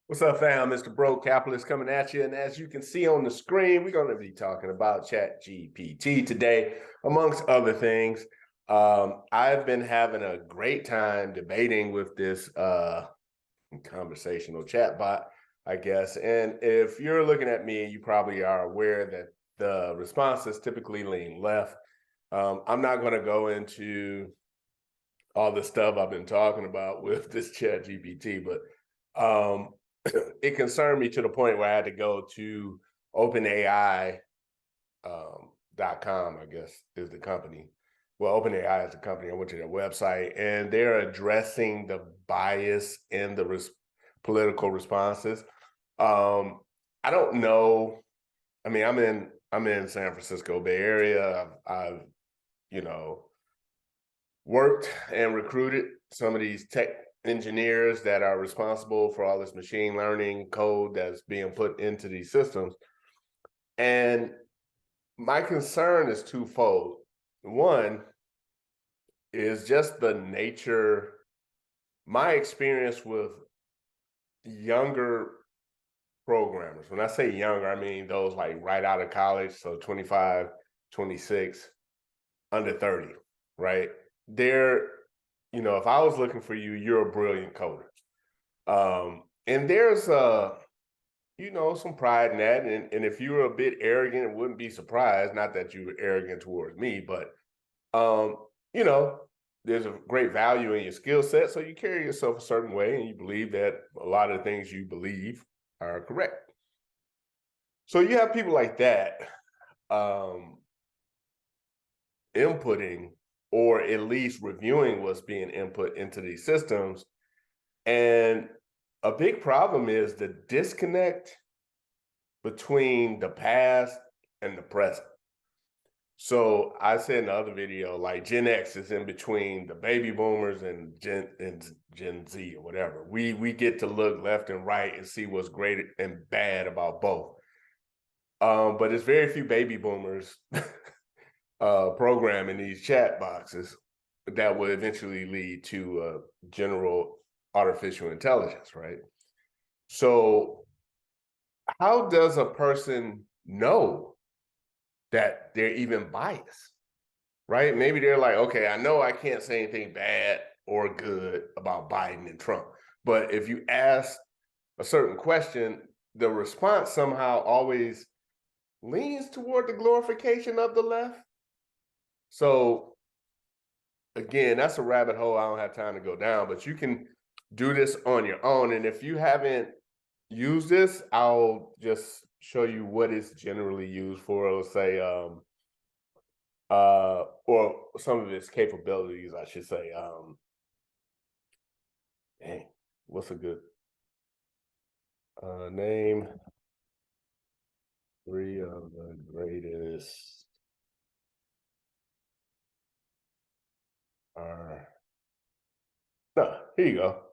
What's up, fam? Mr. Broke Capitalist coming at you. And as you can see on the screen, we're going to be talking about ChatGPT today, amongst other things. I've been having a great time debating with this conversational chatbot, I guess. And if you're looking at me, you probably are aware that the responses typically lean left. I'm not going to go into all the stuff I've been talking about with this ChatGPT, but it concerned me to the point where I had to go to OpenAI.com, I guess is the company. Well, OpenAI is the company. I went to their website, and they're addressing the bias in the political responses. I don't know. I mean, I'm in San Francisco Bay Area. I've worked and recruited some of these tech engineers that are responsible for all this machine learning code that's being put into these systems. And my concern is twofold. One is just the nature, my experience with younger programmers. When I say younger, I mean those like right out of college, so 25, 26, under 30, right? If I was looking for you, you're a brilliant coder. And there's some pride in that. And if you were a bit arrogant, wouldn't be surprised, not that you were arrogant towards me, but there's a great value in your skill set. So you carry yourself a certain way and you believe that a lot of the things you believe are correct. So you have people like that inputting or at least reviewing what's being input into these systems. And a big problem is the disconnect between the past and the present. So I said in the other video, like Gen X is in between the baby boomers and Gen Z or whatever. We get to look left and right and see what's great and bad about both. But it's very few baby boomers programming these chat boxes that will eventually lead to general artificial intelligence, right? So how does a person know that they're even biased, right? Maybe they're like, okay, I know I can't say anything bad or good about Biden and Trump, but if you ask a certain question, the response somehow always leans toward the glorification of the left. So again, that's a rabbit hole I don't have time to go down, but you can do this on your own. And if you haven't used this, I'll just show you what it's generally used for. Let's say, or some of its capabilities, I should say. What's a good name? 3 of the greatest are. No, here you go.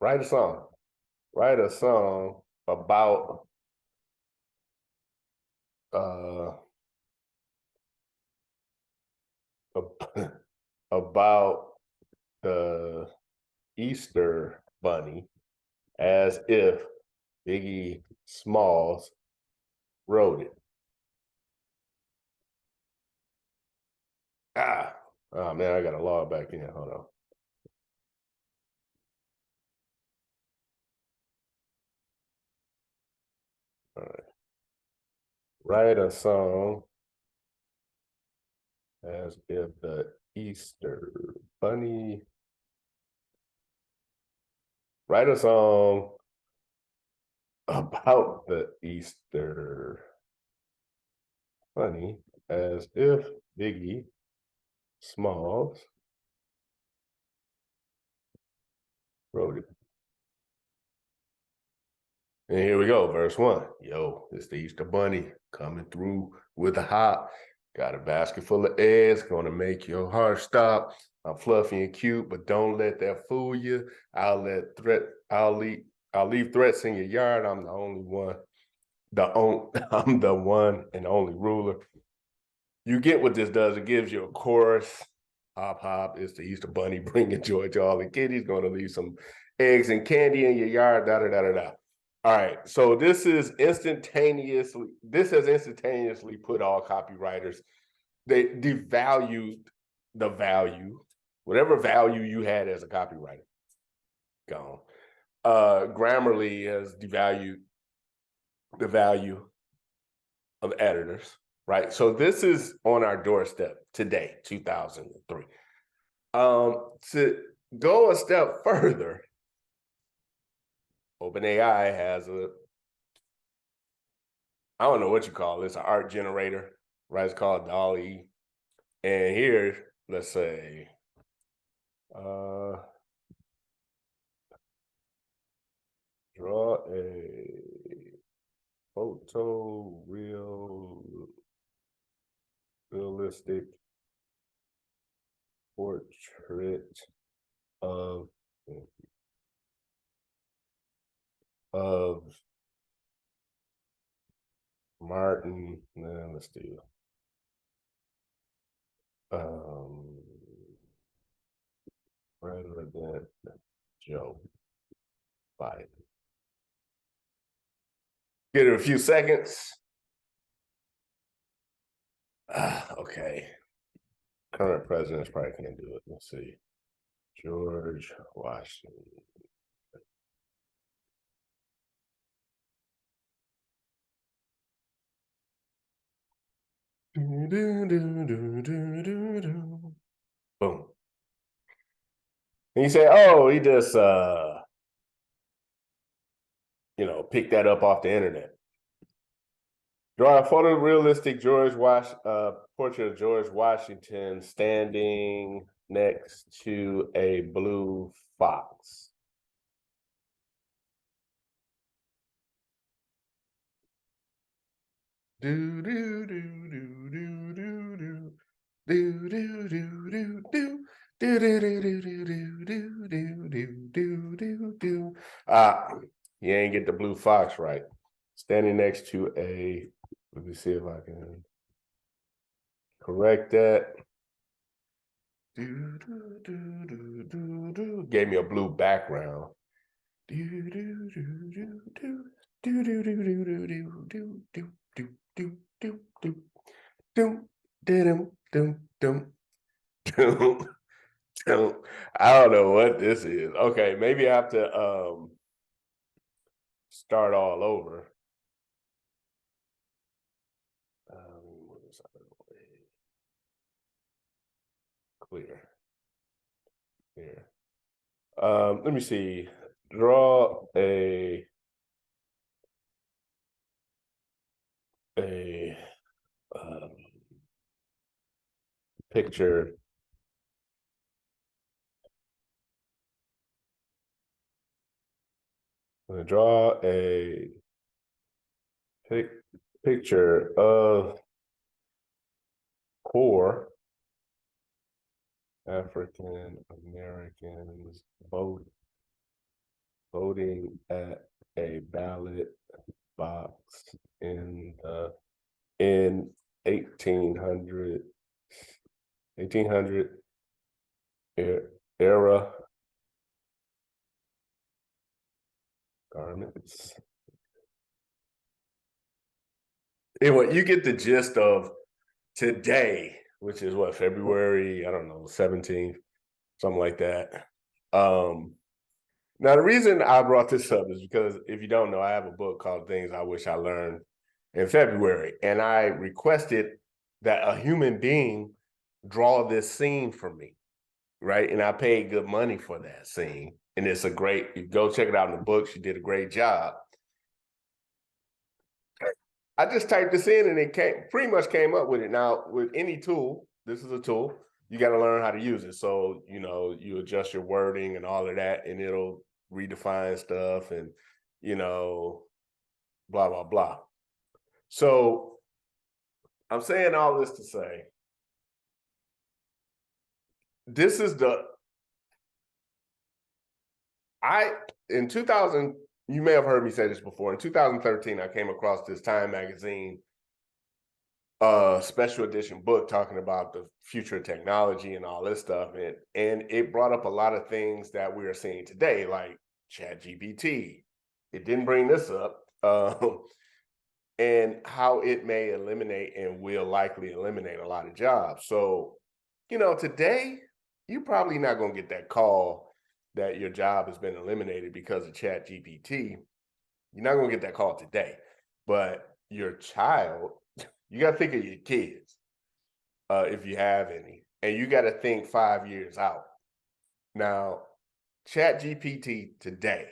Write a song. Write a song about about the Easter Bunny as if Biggie Smalls wrote it. Oh man, I gotta log back in. Hold on. All right. Write a song as if the Easter Bunny. Write a song about the Easter Bunny as if Biggie Smalls wrote it. And here we go, verse 1. Yo, it's the Easter Bunny coming through with a hop. Got a basket full of eggs, gonna make your heart stop. I'm fluffy and cute, but don't let that fool you. I'll leave threats in your yard. I'm the only one. I'm the one and only ruler. You get what this does. It gives you a chorus. Hop, hop, it's the Easter Bunny bringing joy to all the kitties. Going to leave some eggs and candy in your yard. Da da da da da. All right, so this has instantaneously put all copywriters. They devalued the value, whatever value you had as a copywriter, gone. Grammarly has devalued the value of editors, right? So this is on our doorstep today, 2003. To go a step further, OpenAI has I don't know what you call this, an art generator, right? It's called DALL-E. And here, let's say, draw a photo realistic portrait of Martin. Let's do President Joe Biden. Give it a few seconds. Okay. Current presidents probably can't do it. Let's see. George Washington. Boom. And you say, oh, he just picked that up off the internet. Draw a photorealistic portrait of George Washington standing next to a blue fox. Do do do do do do do do do do do do. You ain't get the blue fox right. Standing next to a, let me see if I can correct that. Gave me a blue background. I don't know what this is. Okay, maybe I have to start all over. Clear. Here. Let me see. Draw a picture I'm gonna draw a picture of poor African Americans voting at a ballot box in 1800 era garments. Anyway, you get the gist of today, which is what, February, I don't know, 17th, something like that. Now, the reason I brought this up is because if you don't know, I have a book called Things I Wish I Learned in February, and I requested that a human being draw this scene for me, right? And I paid good money for that scene. And it's a great, you go check it out in the book. She did a great job. I just typed this in and it pretty much came up with it. Now, with any tool, this is a tool, you got to learn how to use it. So, you adjust your wording and all of that, and it'll redefine stuff and, blah, blah, blah. So I'm saying all this to say, this is in 2000, you may have heard me say this before. In 2013, I came across this Time magazine special edition book talking about the future of technology and all this stuff. And it brought up a lot of things that we are seeing today, like chatgpt. It didn't bring this up. And how it may eliminate and will likely eliminate a lot of jobs. So, today, you're probably not going to get that call that your job has been eliminated because of chatgpt. You're not going to get that call today. But your child, you got to think of your kids, if you have any, and you got to think 5 years out. Now, ChatGPT today,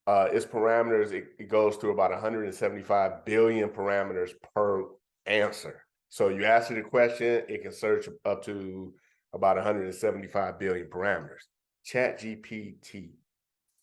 its parameters, it goes through about 175 billion parameters per answer. So you ask it a question, it can search up to about 175 billion parameters. ChatGPT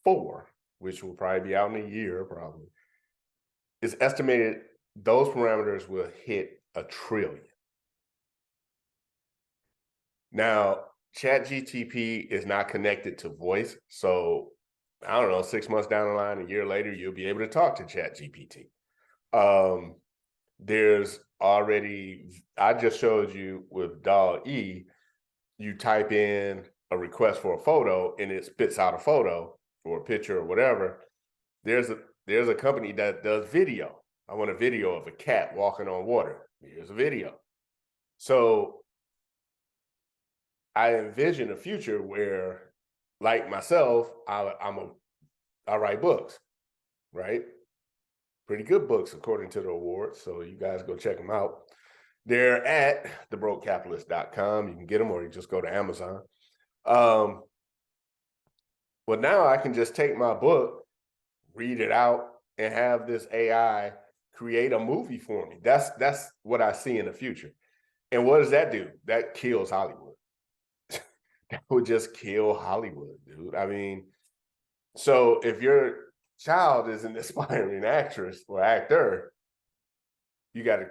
4, which will probably be out in a year, probably, is estimated those parameters will hit 1 trillion. Now, ChatGPT is not connected to voice. So I don't know, 6 months down the line, a year later, you'll be able to talk to ChatGPT. There's already, I just showed you with DALL-E, you type in a request for a photo and it spits out a photo or a picture or whatever. There's a company that does video. I want a video of a cat walking on water. Here's a video. So I envision a future where, like myself, I write books, right? Pretty good books according to the awards. So you guys go check them out. They're at thebrokecapitalist.com. You can get them, or you just go to Amazon. Well, now I can just take my book, read it out, and have this AI create a movie for me. That's what I see in the future. And what does that do? That kills Hollywood. That would just kill Hollywood, dude. I mean, so if your child is an aspiring actress or actor, you got to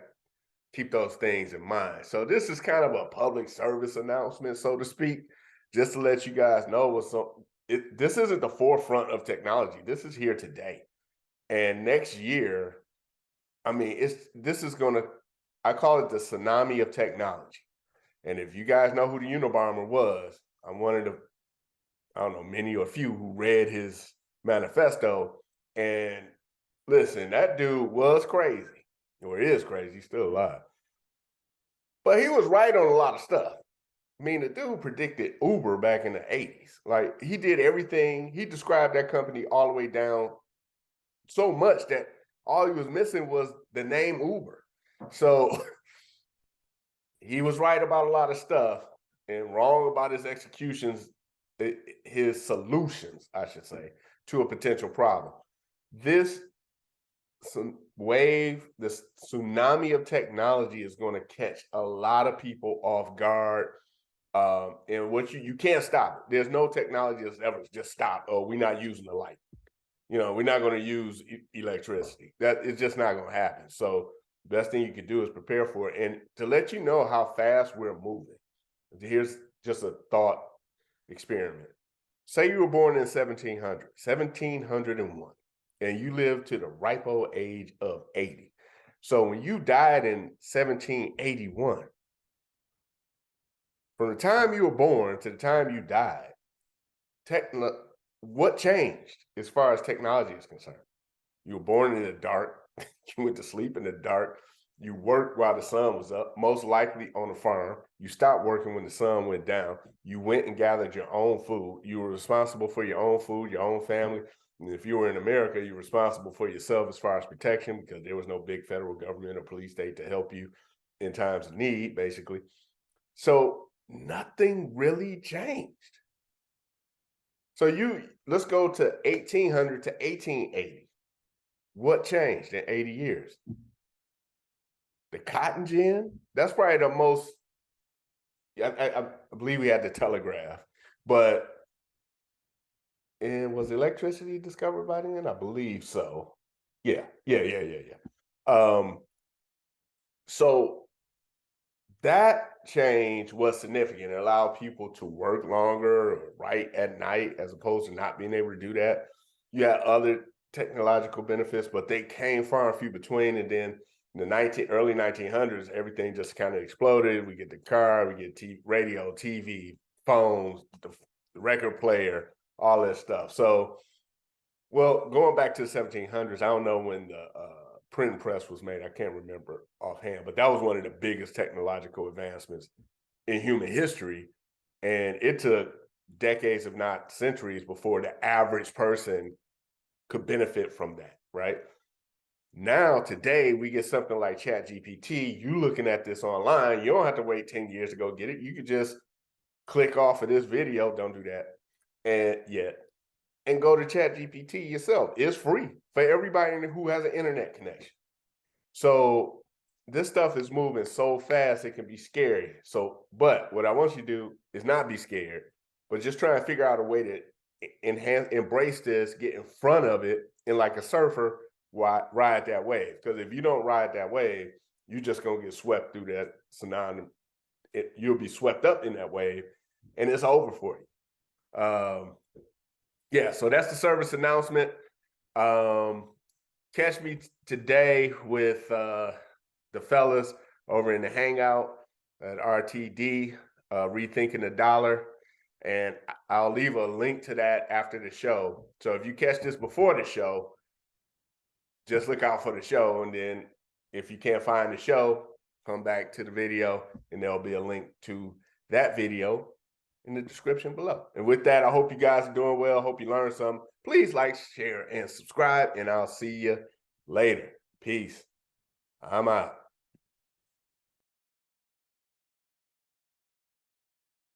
keep those things in mind. So this is kind of a public service announcement, so to speak, just to let you guys know what's up. This isn't the forefront of technology. This is here today. And next year, I mean, this is going to, I call it the tsunami of technology. And if you guys know who the Unabomber was, I'm one of the, I don't know, many or few who read his manifesto. And listen, that dude was crazy, or is crazy, he's still alive. But he was right on a lot of stuff. I mean, the dude predicted Uber back in the 80s. Like, he did everything. He described that company all the way down so much that all he was missing was the name Uber. So he was right about a lot of stuff and wrong about his executions, his solutions, I should say, to a potential problem. This wave, this tsunami of technology is going to catch a lot of people off guard. And what you can't stop it. There's no technology that's ever just stopped. Oh, we're not using the light. We're not going to use electricity. That it's just not going to happen. So the best thing you can do is prepare for it. And to let you know how fast we're moving, here's just a thought experiment. Say you were born in 1701, and you lived to the ripe old age of 80. So when you died in 1781, from the time you were born to the time you died, what changed as far as technology is concerned? You were born in the dark. You went to sleep in the dark. You worked while the sun was up, most likely on a farm. You stopped working when the sun went down. You went and gathered your own food. You were responsible for your own food, your own family. And if you were in America, you're responsible for yourself as far as protection, because there was no big federal government or police state to help you in times of need, basically. So nothing really changed. So let's go to 1800 to 1880. What changed in 80 years? The cotton gin. That's probably the most, I believe we had the telegraph, but, and was electricity discovered by then? I believe so. Yeah. So that change was significant. It allowed people to work longer or write at night as opposed to not being able to do that. You had other technological benefits, but they came far and few between. And then In the early 1900s, everything just kind of exploded. We get the car, we get radio, TV, phones, the record player, all that stuff. So, well, going back to the 1700s, I don't know when the printing press was made. I can't remember offhand, but that was one of the biggest technological advancements in human history. And it took decades, if not centuries, before the average person could benefit from that, right? Now, today, we get something like ChatGPT. You looking at this online, you don't have to wait 10 years to go get it. You could just click off of this video, don't do that, and go to ChatGPT yourself. It's free for everybody who has an internet connection. So this stuff is moving so fast, it can be scary. So, but what I want you to do is not be scared, but just try and figure out a way to embrace this, get in front of it, and like a surfer, ride that wave. Because if you don't ride that wave, you're just gonna get swept through that tsunami. You'll be swept up in that wave, and it's over for you. Yeah, so that's the service announcement. Catch me today with the fellas over in the Hangout at RTD, Rethinking the Dollar. And I'll leave a link to that after the show. So if you catch this before the show, just look out for the show. And then if you can't find the show, come back to the video and there'll be a link to that video in the description below. And with that, I hope you guys are doing well. Hope you learned something. Please like, share, and subscribe, and I'll see you later. Peace. I'm out.